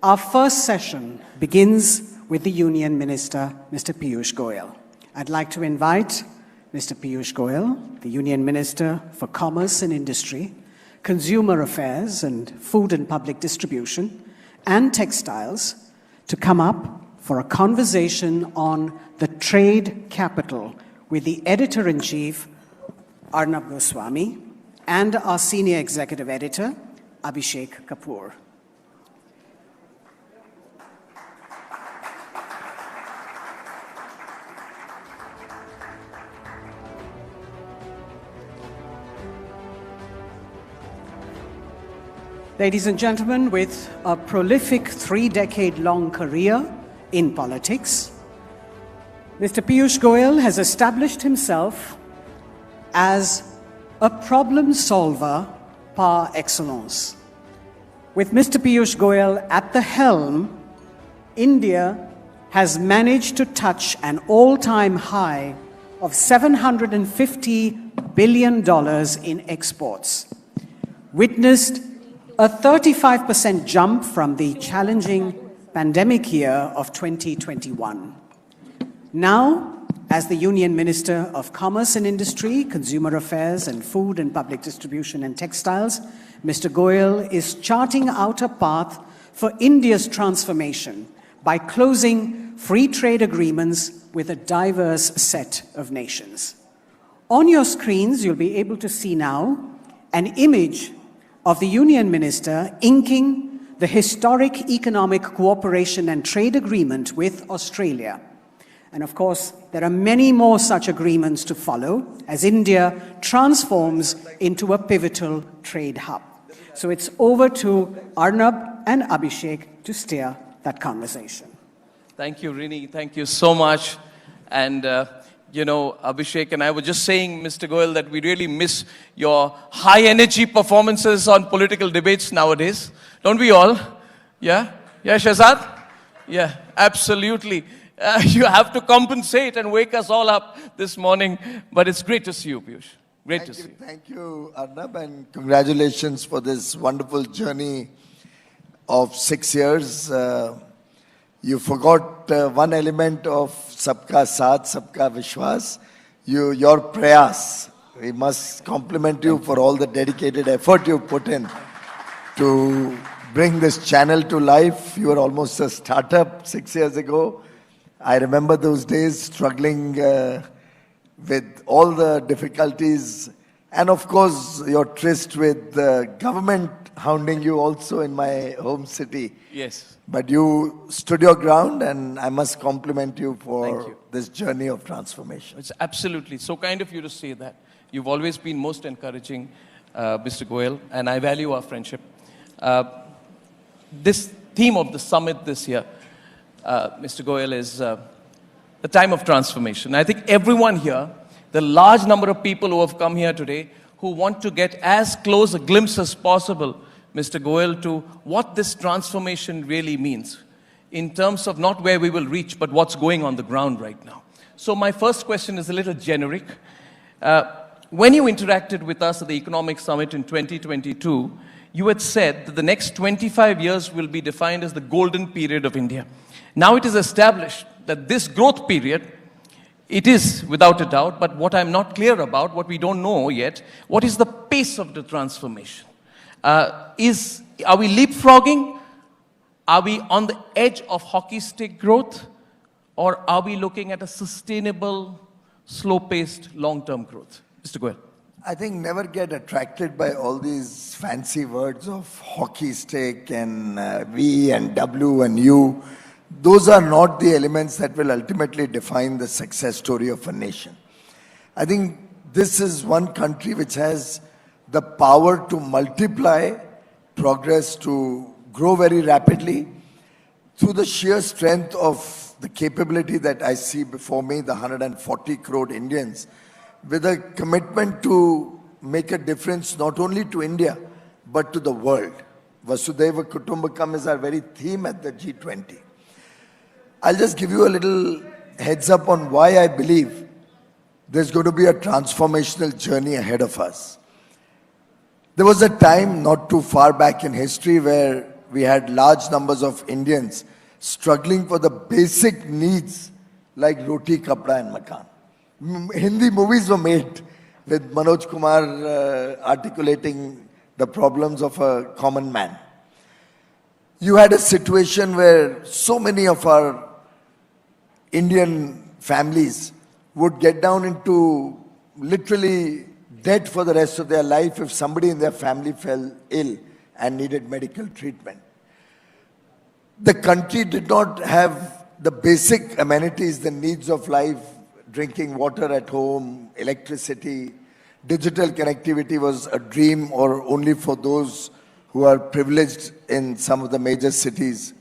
Our first session begins with the Union Minister, Mr. Piyush Goyal. I'd like to invite Mr. Piyush Goyal, the Union Minister for Commerce and Industry, Consumer Affairs and Food and Public Distribution, and Textiles, to come up for a conversation on the trade capital with the Editor-in-Chief, Arnab Goswami, and our Senior Executive Editor, Abhishek Kapoor. Ladies and gentlemen, with a prolific 3-decade-long career in politics, Mr. Piyush Goyal has established himself as a problem solver par excellence. With Mr. Piyush Goyal at the helm, India has managed to touch an all-time high of $750 billion in exports, witnessed a 35% jump from the challenging pandemic year of 2021. Now, as the Union Minister of Commerce and Industry, Consumer Affairs and Food and Public Distribution and Textiles, Mr. Goyal is charting out a path for India's transformation by closing free trade agreements with a diverse set of nations. On your screens, you'll be able to see now an image of the Union Minister inking the historic Economic Cooperation and Trade Agreement with Australia. And of course, there are many more such agreements to follow as India transforms into a pivotal trade hub. So it's over to Arnab and Abhishek to steer that conversation. Thank you, Rini. Thank you so much. And Abhishek and I were just saying, Mr. Goyal, that we really miss your high-energy performances on political debates nowadays. Don't we all? Yeah? Yeah, Shahzad? Yeah, absolutely. You have to compensate and wake us all up this morning. But it's great to see you, Piyush. Great to see you. Thank you, Arnab, and congratulations for this wonderful journey of 6 years. You forgot one element of Sabka Saath, Sabka Vishwas, your prayas. We must compliment you for all the dedicated effort you put in to bring this channel to life. You were almost a startup 6 years ago. I remember those days struggling with all the difficulties, and of course your tryst with the government hounding you also in my home city. Yes. But you stood your ground, and I must compliment you for this journey of transformation. It's absolutely so kind of you to say that. You've always been most encouraging, Mr. Goyal, and I value our friendship. This theme of the summit this year, Mr. Goyal, is the time of transformation. I think everyone here, the large number of people who have come here today, who want to get as close a glimpse as possible, Mr. Goyal, to what this transformation really means in terms of not where we will reach, but what's going on the ground right now. So my first question is a little generic. When you interacted with us at the Economic Summit in 2022, you had said that the next 25 years will be defined as the golden period of India. Now it is established that this growth period, it is without a doubt, but what I'm not clear about, what we don't know yet, what is the pace of the transformation? Are we leapfrogging? Are we on the edge of hockey stick growth? Or are we looking at a sustainable, slow-paced, long-term growth? Mr. Goyal. I think never get attracted by all these fancy words of hockey stick and V and W and U. Those are not the elements that will ultimately define the success story of a nation. I think this is one country which has the power to multiply progress, to grow very rapidly through the sheer strength of the capability that I see before me, the 140 crore Indians, with a commitment to make a difference not only to India, but to the world. Vasudhaiva Kutumbakam is our very theme at the G20. I'll just give you a little heads up on why I believe there's going to be a transformational journey ahead of us. There was a time not too far back in history where we had large numbers of Indians struggling for the basic needs like Roti Kapda Makaan. Hindi movies were made with Manoj Kumar articulating the problems of a common man. You had a situation where so many of our Indian families would get down into literally dead for the rest of their life if somebody in their family fell ill and needed medical treatment. The country did not have the basic amenities, the needs of life, drinking water at home, electricity, digital connectivity was a dream or only for those who are privileged in some of the major cities.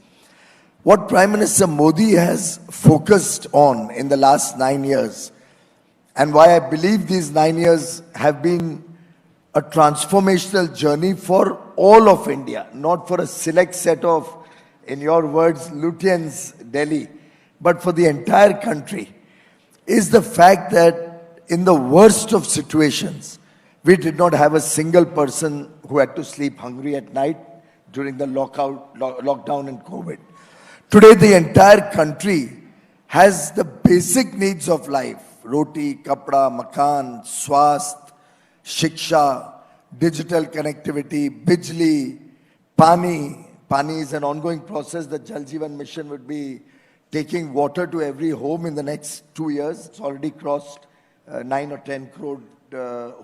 What Prime Minister Modi has focused on in the last 9 years, and why I believe these 9 years have been a transformational journey for all of India, not for a select set of, in your words, Lutyens, Delhi, but for the entire country, is the fact that in the worst of situations, we did not have a single person who had to sleep hungry at night during the lockdown and COVID. Today, the entire country has the basic needs of life: Roti, Kapda, Makaan, Swasth, Shiksha, digital connectivity, Bijli, Pani. Pani is an ongoing process. The Jal Jeevan Mission would be taking water to every home in the next 2 years. It's already crossed 9 or 10 crore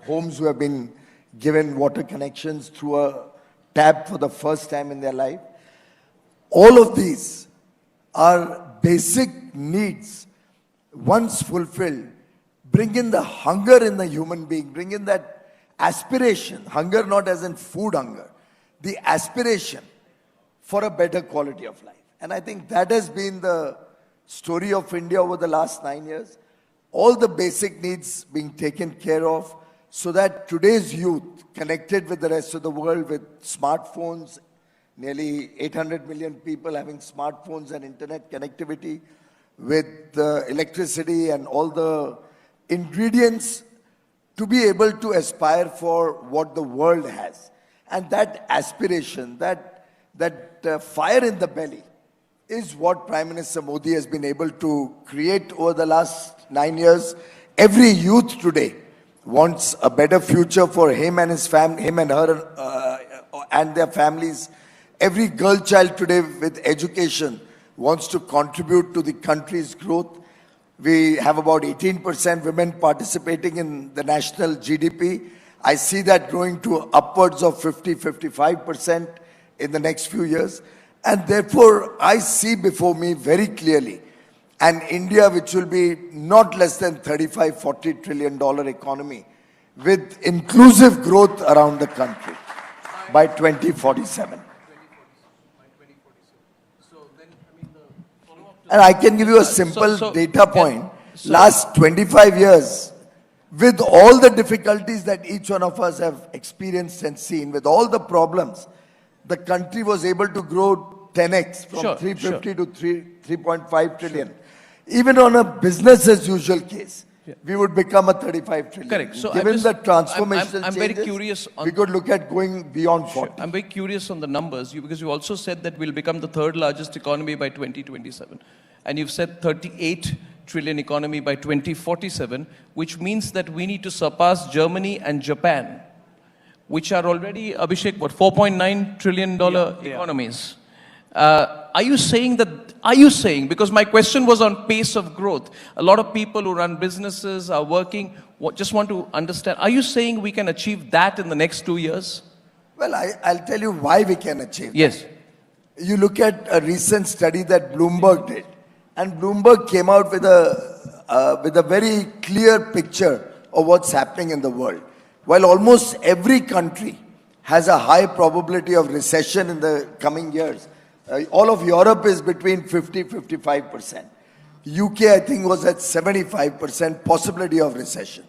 homes who have been given water connections through a tap for the first time in their life. All of these are basic needs. Once fulfilled, bring in the hunger in the human being, bring in that aspiration, hunger not as in food hunger, the aspiration for a better quality of life. And I think that has been the story of India over the last 9 years. All the basic needs being taken care of so that today's youth, connected with the rest of the world with smartphones, nearly 800 million people having smartphones and internet connectivity, with electricity and all the ingredients to be able to aspire for what the world has. And that aspiration, that fire in the belly is what Prime Minister Modi has been able to create over the last 9 years. Every youth today wants a better future for him and his family, him and her and their families. Every girl child today with education wants to contribute to the country's growth. We have about 18% women participating in the national GDP. I see that growing to upwards of 50-55% in the next few years. And therefore, I see before me very clearly an India which will be not less than $35-40 trillion economy with inclusive growth around the country by 2047. And I can give you a simple data point. Last 25 years, with all the difficulties that each one of us have experienced and seen, with all the problems, the country was able to grow 10x from 350 to 3.5 trillion. Even on a business as usual case, we would become a 35 trillion. Correct. So given the transformational I'm changes, very curious on, we could look at going beyond 40. I'm very curious on the numbers because you also said that we'll become the third largest economy by 2027. And you've said 38 trillion economy by 2047, which means that we need to surpass Germany and Japan, which are already, Abhishek, what, $4.9 trillion economies. Are you saying, because my question was on pace of growth. A lot of people who run businesses are working, just want to understand, are you saying we can achieve that in the next 2 years? Well, I'll tell you why we can achieve Yes. that. You look at a recent study that Bloomberg did, and Bloomberg came out with a very clear picture of what's happening in the world. While almost every country has a high probability of recession in the coming years, all of Europe is between 50-55%. UK, I think, was at 75% possibility of recession.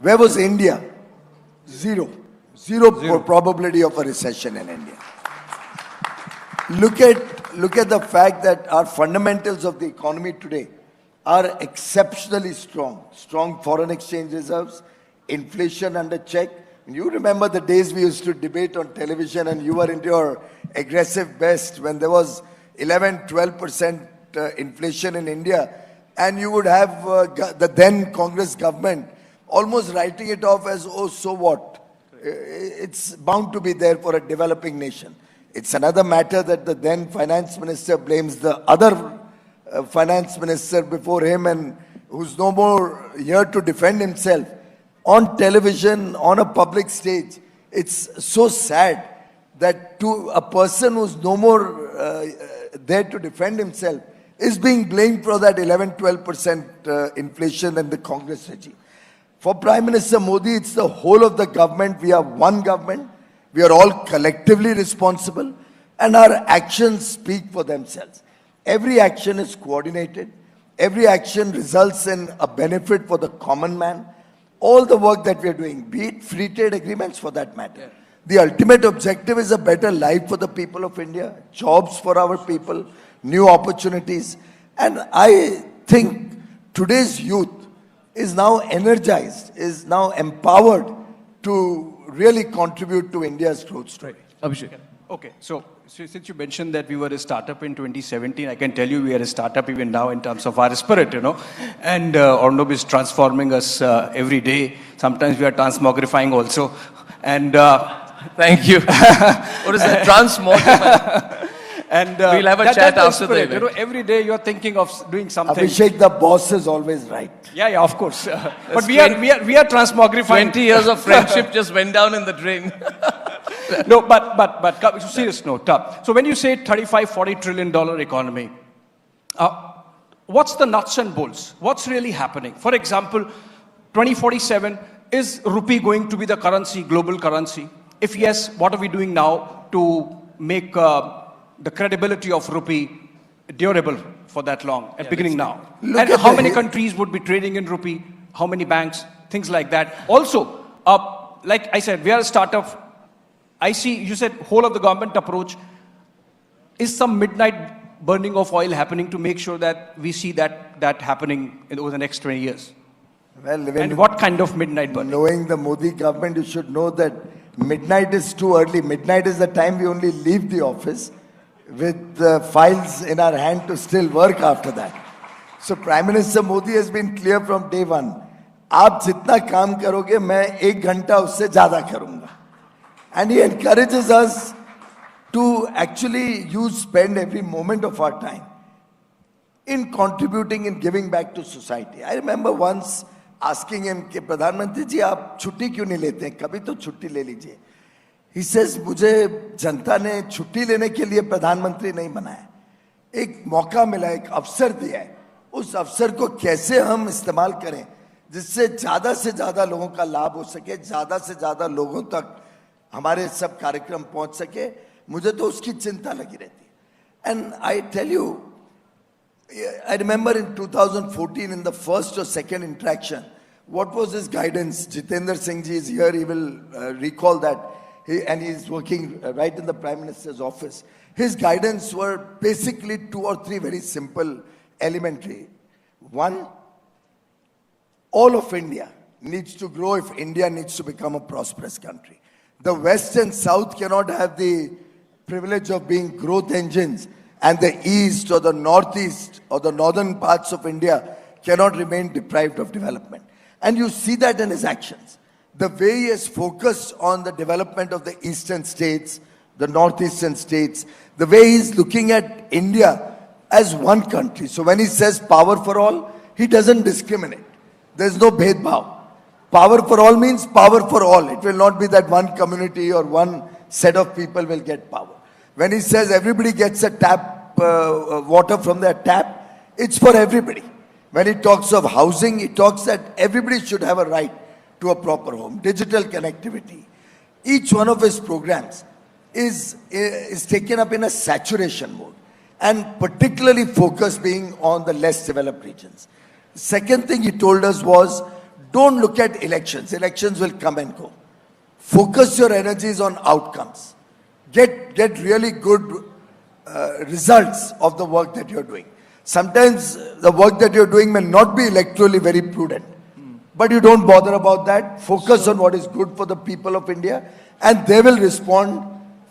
Where was India? Zero. Zero probability of a recession in India. Look at the fact that our fundamentals of the economy today are exceptionally strong. Strong foreign exchange reserves, inflation under check, You remember the days we used to debate on television and you were into your aggressive best when there was 11-12% inflation in India, and you would have the then Congress government almost writing it off as, oh, so what? It's bound to be there for a developing nation. It's another matter that the then finance minister blames the other finance minister before him and who's no more here to defend himself. On television, on a public stage, it's so sad that to a person who's no more there to defend himself is being blamed for that 11-12% inflation in the Congress regime. For Prime Minister Modi, it's the whole of the government. We are one government. We are all collectively responsible, and our actions speak for themselves. Every action is coordinated. Every action results in a benefit for the common man. All the work that we are doing, be it free trade agreements for that matter. Yeah. The ultimate objective is a better life for the people of India, jobs for our people, new opportunities. And I think today's youth is now energized, is now empowered to really contribute to India's growth story. Abhishek. Okay, so since you mentioned that we were a startup in 2017, I can tell you we are a startup even now in terms of our spirit, you know. And Ornob is transforming us every day. Sometimes we are transmogrifying also. And thank you. What is that? Transmogrifying? And we'll have a chat after the event. You know, every day you're thinking of doing something. Abhishek, the boss is always right. Yeah, of course. But we are transmogrifying. 20 years of friendship just went down in the drain. No, but serious note. So when you say $35-40 trillion economy, what's the nuts and bolts? What's really happening? For example, 2047, is rupee going to be the currency, global currency? If yes, what are we doing now to make the credibility of rupee durable for that long, beginning now? And how many countries would be trading in rupee? How many banks? Things like that. Also, like I said, we are a startup. I see, you said whole of the government approach. Is some midnight burning of oil happening to make sure that we see that happening over the next 20 years? Well, and what kind of midnight burning? Knowing the Modi government, you should know that midnight is too early. Midnight is the time we only leave the office with the files in our hand to still work after that. So Prime Minister Modi has been clear from day one. आप जितना काम करोगे, मैं 1 घंटा उससे ज़्यादा करूँगा. And he encourages us to actually spend every moment of our time in contributing and giving back to society. I remember once asking him, कि प्रधानमंत्री जी आप छुट्टी क्यों नहीं लेते हैं? कभी तो छुट्टी ले लीजिए. He says, मुझे जनता ने छुट्टी लेने के लिए प्रधानमंत्री नहीं बनाया. एक मौका मिला, एक अवसर दिया है. उस अवसर को कैसे हम इस्तेमाल करें जिससे ज़्यादा से ज़्यादा लोगों का लाभ हो सके, ज़्यादा से ज़्यादा लोगों तक हमारे सब कार्यक्रम पहुंच सके, मुझे तो उसकी चिंता लगी रहती. And I tell you, I remember in 2014 in the first or second interaction, what was his guidance? Jitendra Singh ji is here, he will recall that, and he is working right in the Prime Minister's office. His guidance were basically 2 or 3 very simple, elementary. One, all of India needs to grow if India needs to become a prosperous country. The West and South cannot have the privilege of being growth engines, and the East or the Northeast or the northern parts of India cannot remain deprived of development. And you see that in his actions. The way he has focused on the development of the eastern states, the northeastern states, the way he's looking at India as one country. So when he says power for all, he doesn't discriminate. There's no bhed bhav. Power for all means power for all. It will not be that one community or one set of people will get power. When he says everybody gets a tap, water from their tap, it's for everybody. When he talks of housing, he talks that everybody should have a right to a proper home. Digital connectivity. Each one of his programs is taken up in a saturation mode, and particularly focus being on the less developed regions. Second thing he told us was, don't look at elections. Elections will come and go. Focus your energies on outcomes. Get really good results of the work that you're doing. Sometimes the work that you're doing may not be electorally very prudent, But you don't bother about that. Focus on what is good for the people of India, and they will respond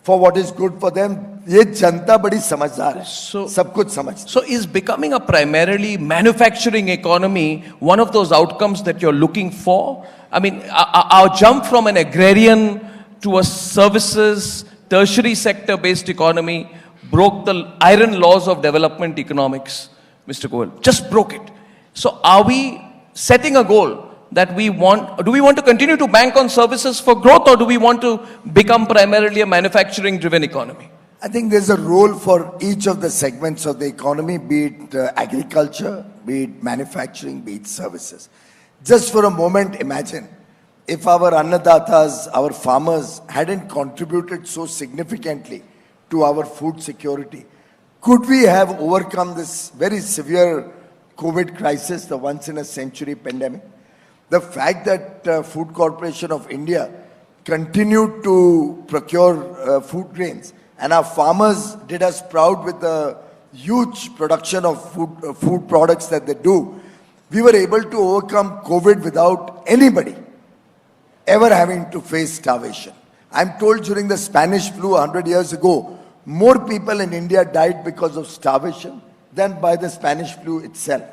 for what is good for them. ये जनता बड़ी समझदार है, सब कुछ समझती है. So is becoming a primarily manufacturing economy one of those outcomes that you're looking for? I mean, our jump from an agrarian to a services, tertiary sector based economy broke the iron laws of development economics, Mr. Goyal. Just broke it. So are we setting a goal that do we want to continue to bank on services for growth, or do we want to become primarily a manufacturing driven economy? I think there's a role for each of the segments of the economy, be it agriculture, be it manufacturing, be it services. Just for a moment, imagine if our annadatas, our farmers hadn't contributed so significantly to our food security. Could we have overcome this very severe COVID crisis, the once in a century pandemic? The fact that Food Corporation of India continued to procure food grains, and our farmers did us proud with the huge production of food products that they do, we were able to overcome COVID without anybody ever having to face starvation. I'm told during the Spanish flu 100 years ago, more people in India died because of starvation than by the Spanish flu itself.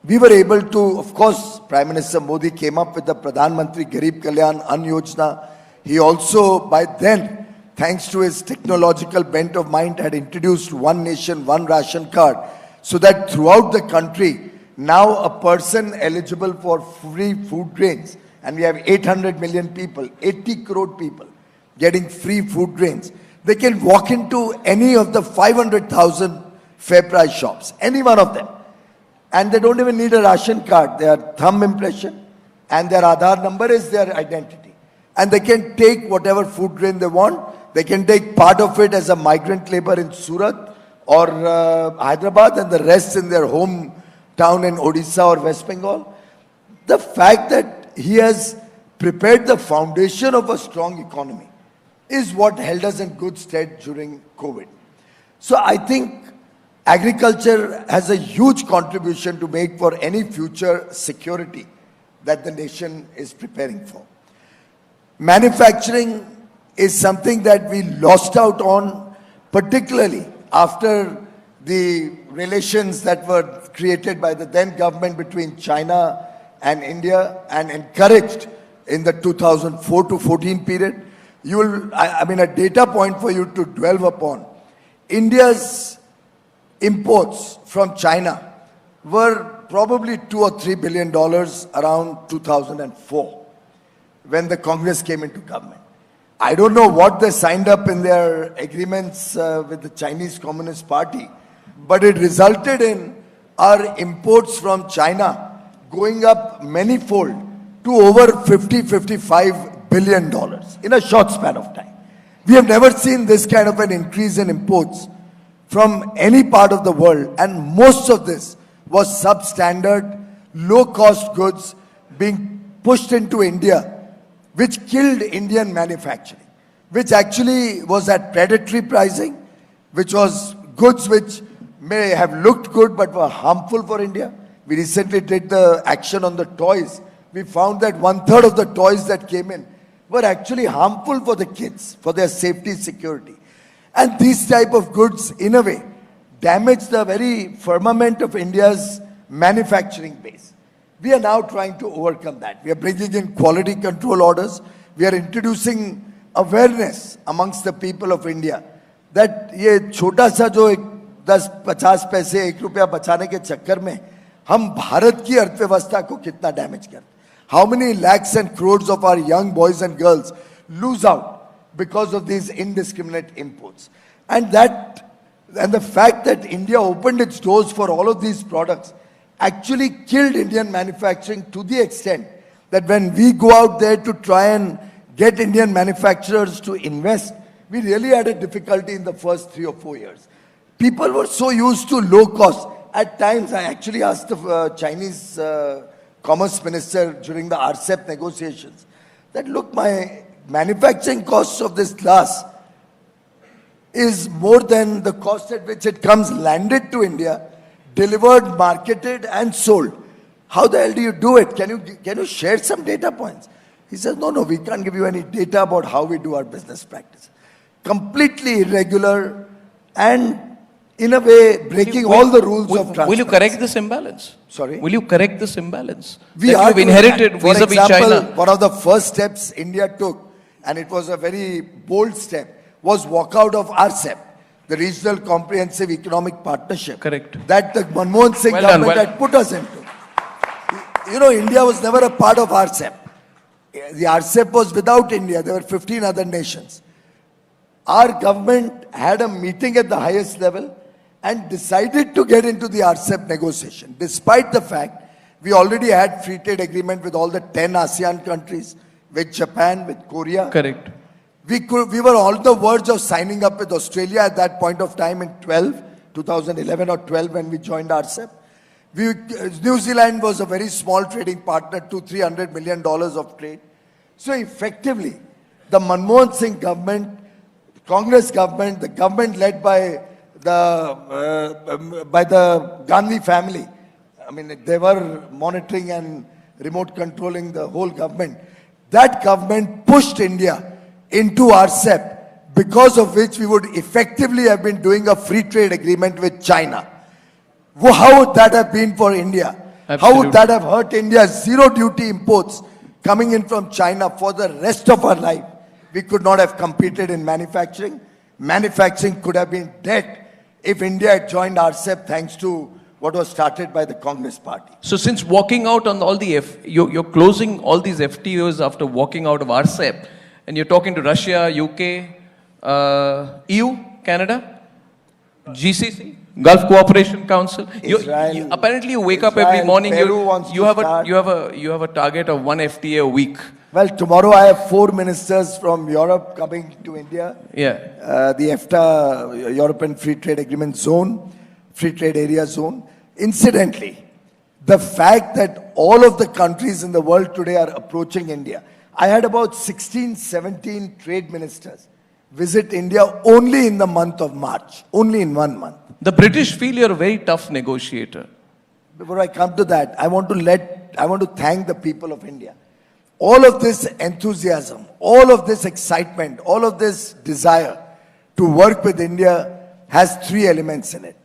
We were able to, of course, Prime Minister Modi came up with the Pradhan Mantri Garib Kalyan Ann Yojana. He also, by then, thanks to his technological bent of mind, had introduced one nation, one ration card, so that throughout the country, now a person eligible for free food grains, and we have 800 million people, 80 crore people getting free food grains, they can walk into any of the 500,000 fair price shops, any one of them. And they don't even need a ration card. Their thumb impression and their Aadhaar number is their identity. And they can take whatever food grain they want. They can take part of it as a migrant labor in Surat or Hyderabad, and the rest in their hometown in Odisha or West Bengal. The fact that he has prepared the foundation of a strong economy is what held us in good stead during COVID. So I think agriculture has a huge contribution to make for any future security that the nation is preparing for. Manufacturing is something that we lost out on, particularly after the relations that were created by the then government between China and India and encouraged in the 2004 to 14 period. I mean, a data point for you to dwell upon. India's imports from China were probably $2 or $3 billion around 2004 when the Congress came into government. I don't know what they signed up in their agreements with the Chinese Communist Party, but it resulted in our imports from China going up manyfold to over $50-55 billion in a short span of time. We have never seen this kind of an increase in imports from any part of the world, and most of this was substandard, low-cost goods being pushed into India, which killed Indian manufacturing, which actually was at predatory pricing, which was goods which may have looked good but were harmful for India. We recently did the action on the toys. We found that 1/3 of the toys that came in were actually harmful for the kids, for their safety, security. And these type of goods, in a way, damage the very firmament of India's manufacturing base. We are now trying to overcome that. We are bringing in quality control orders. We are introducing awareness amongst the people of India that ये छोटा सा जो 10-50 पैसे 1 रुपया बचाने के चक्कर में हम भारत की अर्थव्यवस्था को कितना डैमेज करते हैं. How many lakhs and crores of our young boys and girls lose out because of these indiscriminate imports. And the fact that India opened its doors for all of these products actually killed Indian manufacturing to the extent that when we go out there to try and get Indian manufacturers to invest, we really had a difficulty in the first 3 or 4 years. People were so used to low cost. At times, I actually asked the Chinese Commerce Minister during the RCEP negotiations that, look, my manufacturing costs of this glass is more than the cost at which it comes landed to India, delivered, marketed and sold. How the hell do you do it? Can you share some data points? He says, no, we can't give you any data about how we do our business practice. Completely irregular and in a way breaking all the rules of transparency. Will you correct this imbalance? Sorry? Will you correct this imbalance? We that you've inherited vis-a-vis China. One of the first steps India took, and it was a very bold step, was walk out of RCEP, the Regional Comprehensive Economic Partnership. Correct. That the Manmohan Singh government had put us into. You know, India was never a part of RCEP. The RCEP was without India. There were 15 other nations. Our government had a meeting at the highest level and decided to get into the RCEP negotiation, despite the fact we already had free trade agreement with all the 10 ASEAN countries, with Japan, with Korea. Correct. We were on the verge of signing up with Australia at that point of time in 2011 or 12 when we joined RCEP. New Zealand was a very small trading partner, $200-300 million of trade. So effectively, the Manmohan Singh government, Congress government, the government led by the Gandhi family, I mean, they were monitoring and remote controlling the whole government. That government pushed India into RCEP, because of which we would effectively have been doing a free trade agreement with China. How would that have been for India? Absolutely. How would that have hurt India's zero duty imports coming in from China for the rest of our life? We could not have competed in manufacturing. Manufacturing could have been dead if India had joined RCEP thanks to what was started by the Congress party. So since walking out on all the, you're closing all these FTOs after walking out of RCEP, and you're talking to Russia, UK, EU, Canada, GCC, Gulf Cooperation Council. Apparently you wake up every morning, you have a target of 1 FTA a week. Well, tomorrow I have 4 ministers from Europe coming to India. Yeah. The EFTA, European Free Trade Agreement Zone, Free Trade Area Zone. Incidentally, the fact that all of the countries in the world today are approaching India. I had about 16, 17 trade ministers visit India only in the month of March, only in 1 month. The British feel you're a very tough negotiator. Before I come to that, I want to thank the people of India. All of this enthusiasm, all of this excitement, all of this desire to work with India has 3 elements in it.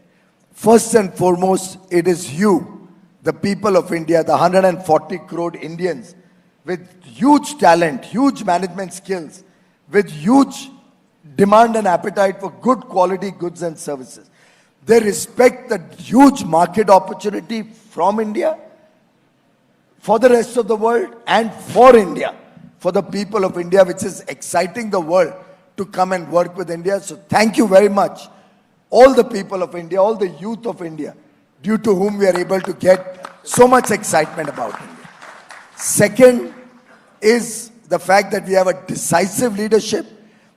First and foremost, it is you, the people of India, the 140 crore Indians with huge talent, huge management skills, with huge demand and appetite for good quality goods and services. They respect the huge market opportunity from India, for the rest of the world, and for India, for the people of India, which is exciting the world to come and work with India. So thank you very much, all the people of India, all the youth of India, due to whom we are able to get so much excitement about India. Second is the fact that we have a decisive leadership,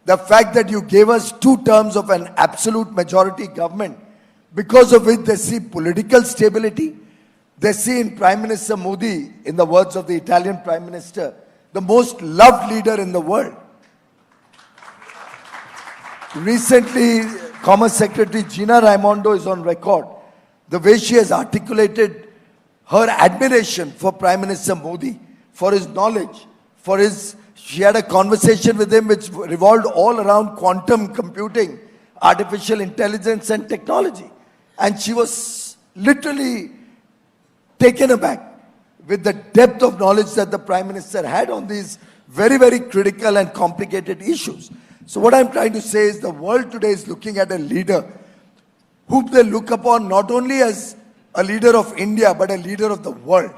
the fact that you gave us 2 terms of an absolute majority government, because of which they see political stability. They see in Prime Minister Modi, in the words of the Italian Prime Minister, the most loved leader in the world. Recently, Commerce Secretary Gina Raimondo is on record. The way she has articulated her admiration for Prime Minister Modi, for his knowledge, she had a conversation with him which revolved all around quantum computing, artificial intelligence and technology. And she was literally taken aback with the depth of knowledge that the Prime Minister had on these very, very critical and complicated issues. So what I'm trying to say is the world today is looking at a leader whom they look upon not only as a leader of India, but a leader of the world.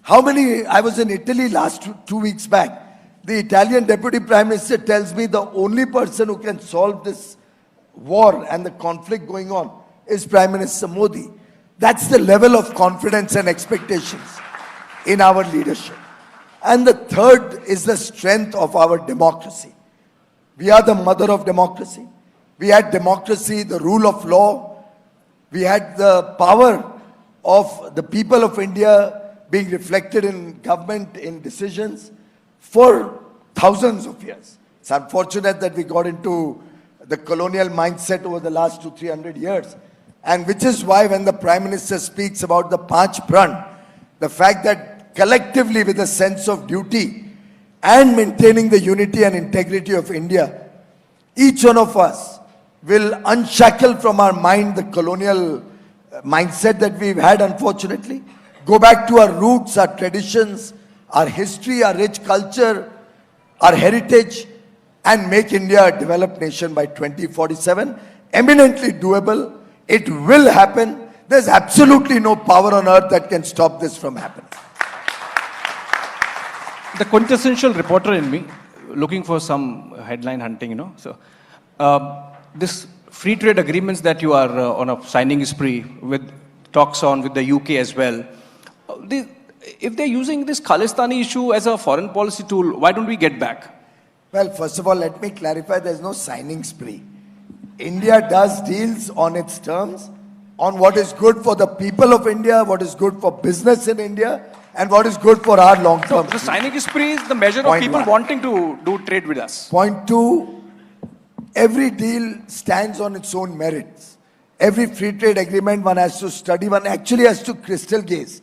I was in Italy last 2 weeks back. The Italian Deputy Prime Minister tells me the only person who can solve this war and the conflict going on is Prime Minister Modi. That's the level of confidence and expectations in our leadership. And the third is the strength of our democracy. We are the mother of democracy. We had democracy, the rule of law. We had the power of the people of India being reflected in government, in decisions for thousands of years. It's unfortunate that we got into the colonial mindset over the last 200-300 years. And which is why when the Prime Minister speaks about the Panch Pran, The fact that collectively with a sense of duty and maintaining the unity and integrity of India, each one of us will unshackle from our mind the colonial mindset that we've had, unfortunately. Go back to our roots, our traditions, our history, our rich culture, our heritage, and make India a developed nation by 2047. Eminently doable. It will happen. There's absolutely no power on earth that can stop this from happening. The quintessential reporter in me, looking for some headline hunting, you know. So, this free trade agreements that you are on a signing spree with talks on with the UK as well. If they're using this Khalistani issue as a foreign policy tool, why don't we get back? Well, first of all, let me clarify, there's no signing spree. India does deals on its terms, on what is good for the people of India, what is good for business in India, and what is good for our long-term. The signing spree is the measure of people wanting to do trade with us. Point two, every deal stands on its own merits. Every free trade agreement one has to study, one actually has to crystal gaze.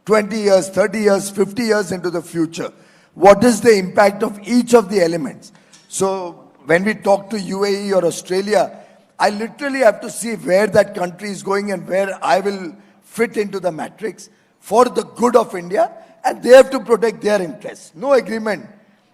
20 years, 30 years, 50 years into the future. What is the impact of each of the elements? So when we talk to UAE or Australia, I literally have to see where that country is going and where I will fit into the matrix for the good of India, and they have to protect their interests. No agreement.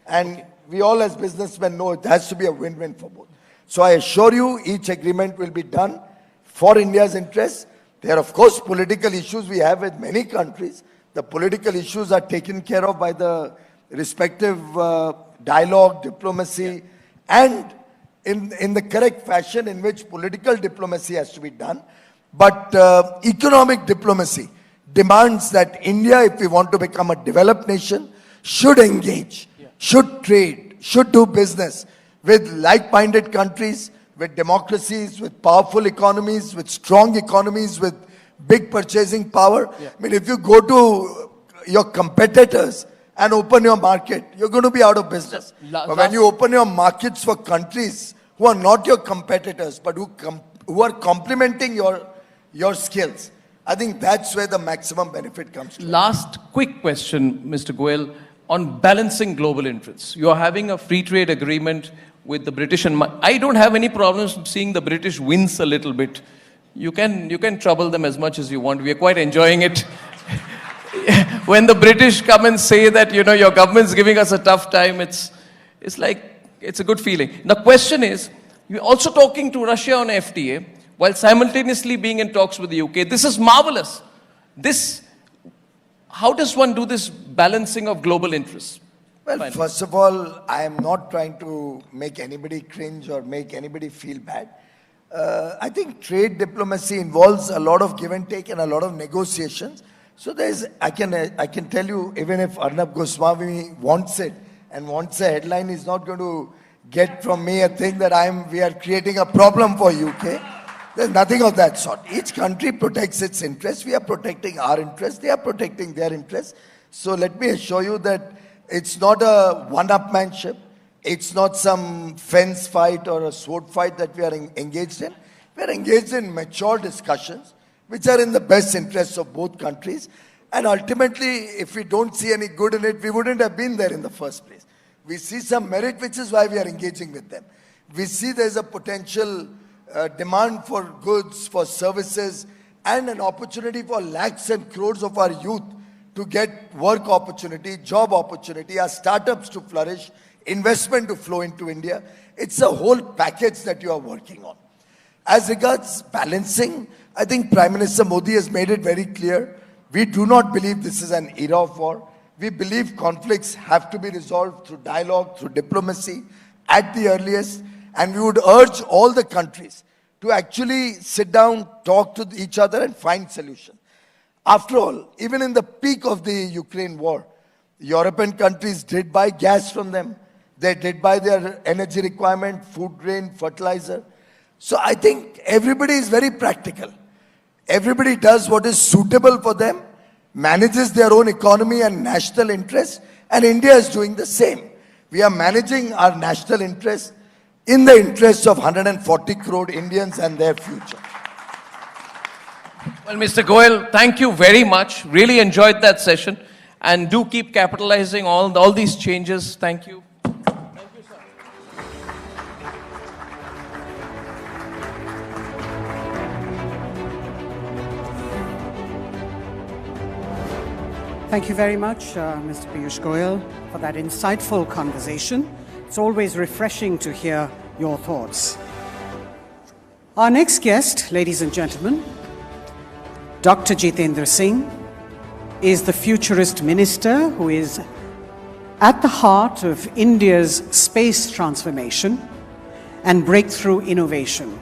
And we all as businessmen know it has to be a win-win for both. So I assure you, each agreement will be done for India's interests. There are, of course, political issues we have with many countries. The political issues are taken care of by the respective dialogue, diplomacy, and in the correct fashion in which political diplomacy has to be done. But economic diplomacy demands that India, if we want to become a developed nation, should engage, should trade, should do business with like-minded countries, with democracies, with powerful economies, with strong economies, with big purchasing power. I mean, if you go to your competitors and open your market, you're going to be out of business. But when you open your markets for countries who are not your competitors, but who are complementing your skills, I think that's where the maximum benefit comes from. Last quick question, Mr. Goyal, on balancing global interests. You are having a free trade agreement with the British, and I don't have any problems seeing the British wince a little bit. You can trouble them as much as you want. We are quite enjoying it. When the British come and say that, you know, your government's giving us a tough time, it's like, it's a good feeling. The question is, you're also talking to Russia on FTA, while simultaneously being in talks with the UK. This is marvelous. How does one do this balancing of global interests? Well, first of all, I am not trying to make anybody cringe or make anybody feel bad. I think trade diplomacy involves a lot of give and take and a lot of negotiations. So I can tell you, even if Arnab Goswami wants it and wants a headline, he's not going to get from me a thing that we are creating a problem for UK. There's nothing of that sort. Each country protects its interests. We are protecting our interests. They are protecting their interests. So let me assure you that it's not a one-upmanship. It's not some fence fight or a sword fight that we are engaged in. We are engaged in mature discussions, which are in the best interests of both countries. And ultimately, if we don't see any good in it, we wouldn't have been there in the first place. We see some merit, which is why we are engaging with them. We see there's a potential demand for goods, for services, and an opportunity for lakhs and crores of our youth to get work opportunity, job opportunity, our startups to flourish, investment to flow into India. It's a whole package that you are working on. As regards balancing, I think Prime Minister Modi has made it very clear. We do not believe this is an era of war. We believe conflicts have to be resolved through dialogue, through diplomacy at the earliest. And we would urge all the countries to actually sit down, talk to each other and find solutions. After all, even in the peak of the Ukraine war, European countries did buy gas from them. They did buy their energy requirement, food grain, fertilizer. So I think everybody is very practical. Everybody does what is suitable for them, manages their own economy and national interests, and India is doing the same. We are managing our national interests in the interests of 140 crore Indians and their future. Well, Mr. Goyal, thank you very much. Really enjoyed that session. And do keep capitalizing all these changes. Thank you. Thank you very much, Mr. Piyush Goyal, for that insightful conversation. It's always refreshing to hear your thoughts. Our next guest, ladies and gentlemen, Dr. Jitendra Singh, is the futurist minister who is at the heart of India's space transformation and breakthrough innovation.